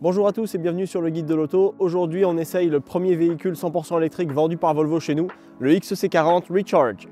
Bonjour à tous et bienvenue sur le guide de l'auto. Aujourd'hui on essaye le premier véhicule 100% électrique vendu par Volvo chez nous, le XC40 Recharge.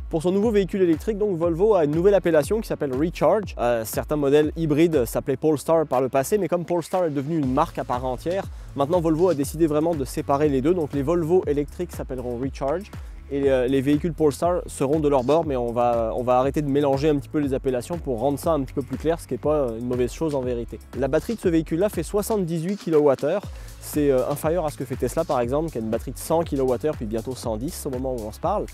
Pour son nouveau véhicule électrique, donc Volvo a une nouvelle appellation qui s'appelle Recharge. Certains modèles hybrides s'appelaient Polestar par le passé, mais comme Polestar est devenu une marque à part entière, maintenant Volvo a décidé vraiment de séparer les deux. Donc les Volvo électriques s'appelleront Recharge et les véhicules Polestar seront de leur bord, mais on va arrêter de mélanger un petit peu les appellations pour rendre ça un petit peu plus clair, ce qui n'est pas une mauvaise chose en vérité. La batterie de ce véhicule-là fait 78 kWh. C'est inférieur à ce que fait Tesla par exemple, qui a une batterie de 100 kWh puis bientôt 110 au moment où on se parle.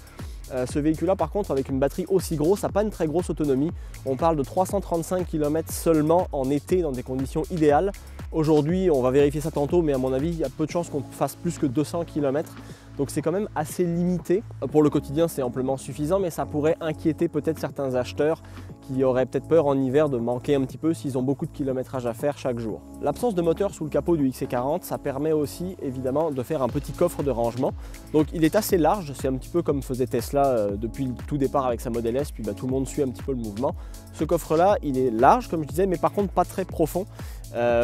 Ce véhicule-là, par contre, avec une batterie aussi grosse, n'a pas une très grosse autonomie. On parle de 335 km seulement en été dans des conditions idéales. Aujourd'hui, on va vérifier ça tantôt, mais à mon avis, il y a peu de chances qu'on fasse plus que 200 km. Donc c'est quand même assez limité. Pour le quotidien, c'est amplement suffisant, mais ça pourrait inquiéter peut-être certains acheteurs qui auraient peut-être peur en hiver de manquer un petit peu s'ils ont beaucoup de kilométrage à faire chaque jour. L'absence de moteur sous le capot du XC40, ça permet aussi évidemment de faire un petit coffre de rangement. Donc il est assez large, c'est un petit peu comme faisait Tesla depuis le tout départ avec sa Model S, puis tout le monde suit un petit peu le mouvement. Ce coffre-là, il est large comme je disais, mais par contre pas très profond.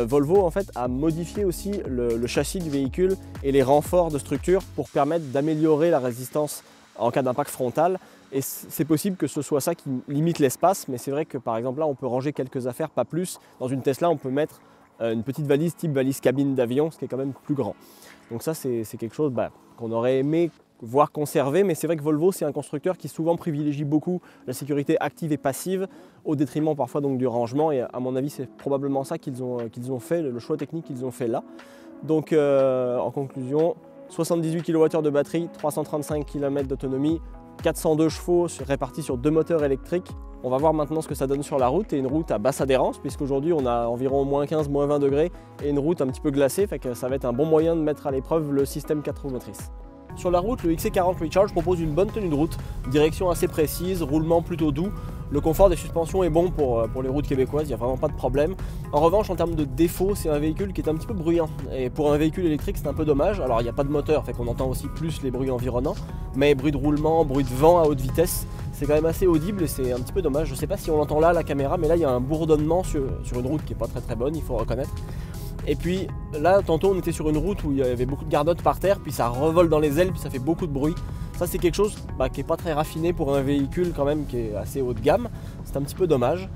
Volvo en fait a modifié aussi le châssis du véhicule et les renforts de structure pour permettre d'améliorer la résistance en cas d'impact frontal. Et c'est possible que ce soit ça qui limite l'espace, mais c'est vrai que par exemple là on peut ranger quelques affaires, pas plus. Dans une Tesla on peut mettre une petite valise type valise cabine d'avion, ce qui est quand même plus grand. Donc ça c'est quelque chose qu'on aurait aimé voir conserver, mais c'est vrai que Volvo c'est un constructeur qui souvent privilégie beaucoup la sécurité active et passive au détriment parfois donc du rangement, et à mon avis c'est probablement ça qu'ils ont fait, le choix technique qu'ils ont fait là. Donc en conclusion, 78 kWh de batterie, 335 km d'autonomie, 402 chevaux répartis sur deux moteurs électriques. On va voir maintenant ce que ça donne sur la route, et une route à basse adhérence puisqu'aujourd'hui on a environ moins 15, moins 20 degrés et une route un petit peu glacée, fait que ça va être un bon moyen de mettre à l'épreuve le système 4 roues motrices. Sur la route, le XC40 Recharge propose une bonne tenue de route, direction assez précise, roulement plutôt doux. Le confort des suspensions est bon pour les routes québécoises, il n'y a vraiment pas de problème. En revanche, en termes de défauts, c'est un véhicule qui est un petit peu bruyant. Et pour un véhicule électrique, c'est un peu dommage. Alors, il n'y a pas de moteur, fait qu'on entend aussi plus les bruits environnants. Mais bruit de roulement, bruit de vent à haute vitesse, c'est quand même assez audible et c'est un petit peu dommage. Je ne sais pas si on l'entend là à la caméra, mais là, il y a un bourdonnement sur une route qui n'est pas très bonne, il faut reconnaître. Et puis là, tantôt on était sur une route où il y avait beaucoup de gardottes par terre, puis ça revole dans les ailes, puis ça fait beaucoup de bruit. Ça c'est quelque chose qui n'est pas très raffiné pour un véhicule quand même qui est assez haut de gamme. C'est un petit peu dommage.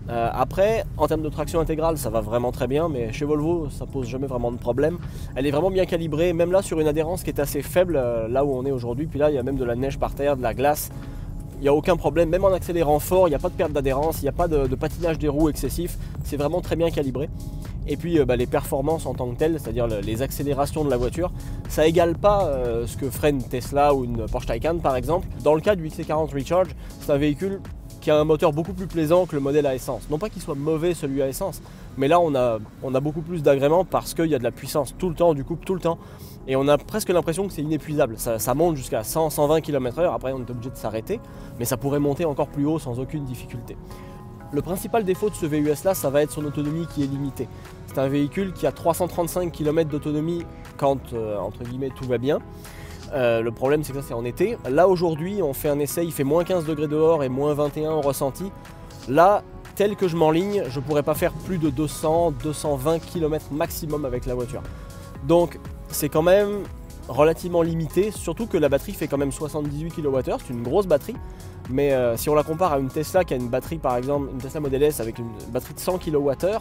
Après, en termes de traction intégrale, ça va vraiment très bien, mais chez Volvo, ça pose jamais vraiment de problème. Elle est vraiment bien calibrée, même là sur une adhérence qui est assez faible, là où on est aujourd'hui. Puis là, il y a même de la neige par terre, de la glace. Il n'y a aucun problème, même en accélérant fort, il n'y a pas de perte d'adhérence, il n'y a pas de patinage des roues excessif. C'est vraiment très bien calibré. Et puis les performances en tant que telles, c'est-à-dire les accélérations de la voiture, ça égale pas ce que ferait une Tesla ou une Porsche Taycan par exemple. Dans le cas du XC40 Recharge, c'est un véhicule qui a un moteur beaucoup plus plaisant que le modèle à essence. Non pas qu'il soit mauvais celui à essence, mais là on a beaucoup plus d'agréments parce qu'il y a de la puissance tout le temps, du coup tout le temps. Et on a presque l'impression que c'est inépuisable. Ça monte jusqu'à 100-120 km/h, après on est obligé de s'arrêter, mais ça pourrait monter encore plus haut sans aucune difficulté. Le principal défaut de ce VUS là, ça va être son autonomie qui est limitée. C'est un véhicule qui a 335 km d'autonomie quand, entre guillemets, tout va bien. Le problème c'est que ça c'est en été. Là aujourd'hui on fait un essai, il fait moins 15 degrés dehors et moins 21 au ressenti. Là, tel que je m'enligne, je ne pourrais pas faire plus de 200-220 km maximum avec la voiture. Donc c'est quand même relativement limité, surtout que la batterie fait quand même 78 kWh, c'est une grosse batterie. Mais si on la compare à une Tesla qui a une batterie, par exemple une Tesla Model S avec une batterie de 100 kWh,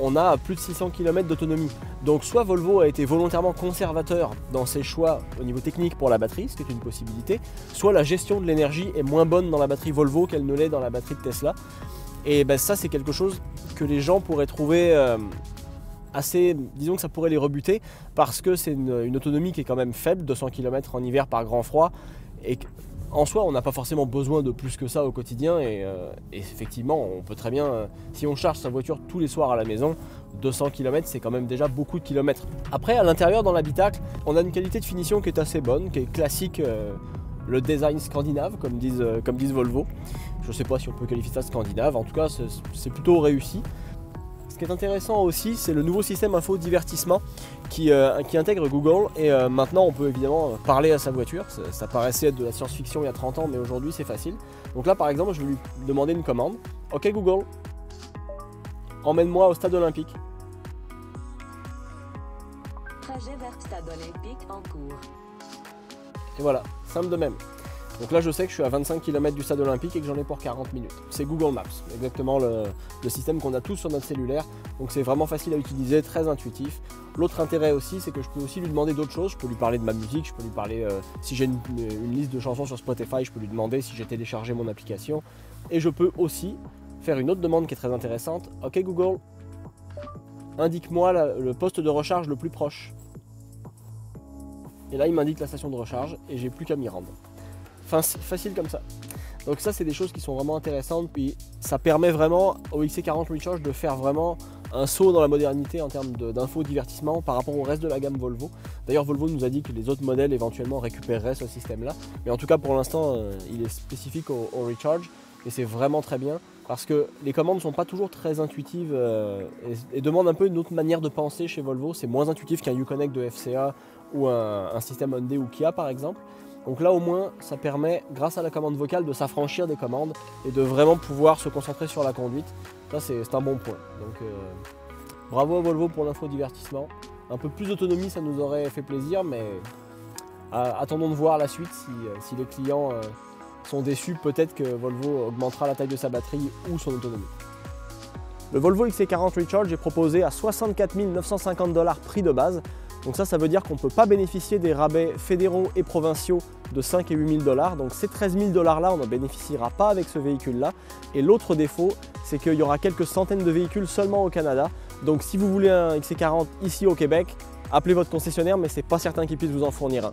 on a plus de 600 km d'autonomie. Donc soit Volvo a été volontairement conservateur dans ses choix au niveau technique pour la batterie, ce qui est une possibilité, soit la gestion de l'énergie est moins bonne dans la batterie Volvo qu'elle ne l'est dans la batterie de Tesla. Et ça c'est quelque chose que les gens pourraient trouver assez, disons que ça pourrait les rebuter, parce que c'est une autonomie qui est quand même faible, 200 km en hiver par grand froid, et en soi on n'a pas forcément besoin de plus que ça au quotidien, et effectivement on peut très bien, si on charge sa voiture tous les soirs à la maison, 200 km c'est quand même déjà beaucoup de kilomètres. Après à l'intérieur dans l'habitacle, on a une qualité de finition qui est assez bonne, qui est classique, le design scandinave comme disent Volvo. Je ne sais pas si on peut qualifier ça scandinave, en tout cas c'est plutôt réussi. Ce qui est intéressant aussi, c'est le nouveau système info divertissement qui intègre Google et maintenant on peut évidemment parler à sa voiture. Ça paraissait être de la science-fiction il y a 30 ans, mais aujourd'hui c'est facile. Donc là par exemple, je vais lui demander une commande. Ok Google, emmène-moi au stade olympique. Trajet vers stade olympique en cours. Et voilà, simple de même. Donc là je sais que je suis à 25 km du stade olympique et que j'en ai pour 40 minutes. C'est Google Maps, exactement le système qu'on a tous sur notre cellulaire. Donc c'est vraiment facile à utiliser, très intuitif. L'autre intérêt aussi, c'est que je peux aussi lui demander d'autres choses. Je peux lui parler de ma musique, je peux lui parler, si j'ai une liste de chansons sur Spotify, je peux lui demander si j'ai téléchargé mon application. Et je peux aussi faire une autre demande qui est très intéressante. Ok Google, indique-moi le poste de recharge le plus proche. Et là il m'indique la station de recharge et j'ai plus qu'à m'y rendre. Facile comme ça. Donc ça c'est des choses qui sont vraiment intéressantes, puis ça permet vraiment au XC40 Recharge de faire vraiment un saut dans la modernité en termes d'info divertissement par rapport au reste de la gamme Volvo. D'ailleurs Volvo nous a dit que les autres modèles éventuellement récupéreraient ce système là, mais en tout cas pour l'instant il est spécifique au Recharge et c'est vraiment très bien parce que les commandes ne sont pas toujours très intuitives et demandent un peu une autre manière de penser chez Volvo. C'est moins intuitif qu'un Uconnect de FCA ou un système Hyundai ou Kia par exemple. Donc là au moins ça permet grâce à la commande vocale de s'affranchir des commandes et de vraiment pouvoir se concentrer sur la conduite. Ça c'est un bon point. Donc bravo à Volvo pour l'infodivertissement. Un peu plus d'autonomie ça nous aurait fait plaisir, mais attendons de voir la suite si les clients sont déçus. Peut-être que Volvo augmentera la taille de sa batterie ou son autonomie. Le Volvo XC40 Recharge est proposé à 64 950 $ prix de base. Donc ça veut dire qu'on ne peut pas bénéficier des rabais fédéraux et provinciaux de 5 et 8 000 $. Donc ces 13 000 $ là, on n'en bénéficiera pas avec ce véhicule-là. Et l'autre défaut, c'est qu'il y aura quelques centaines de véhicules seulement au Canada. Donc si vous voulez un XC40 ici au Québec, appelez votre concessionnaire, mais ce n'est pas certain qu'il puisse vous en fournir un.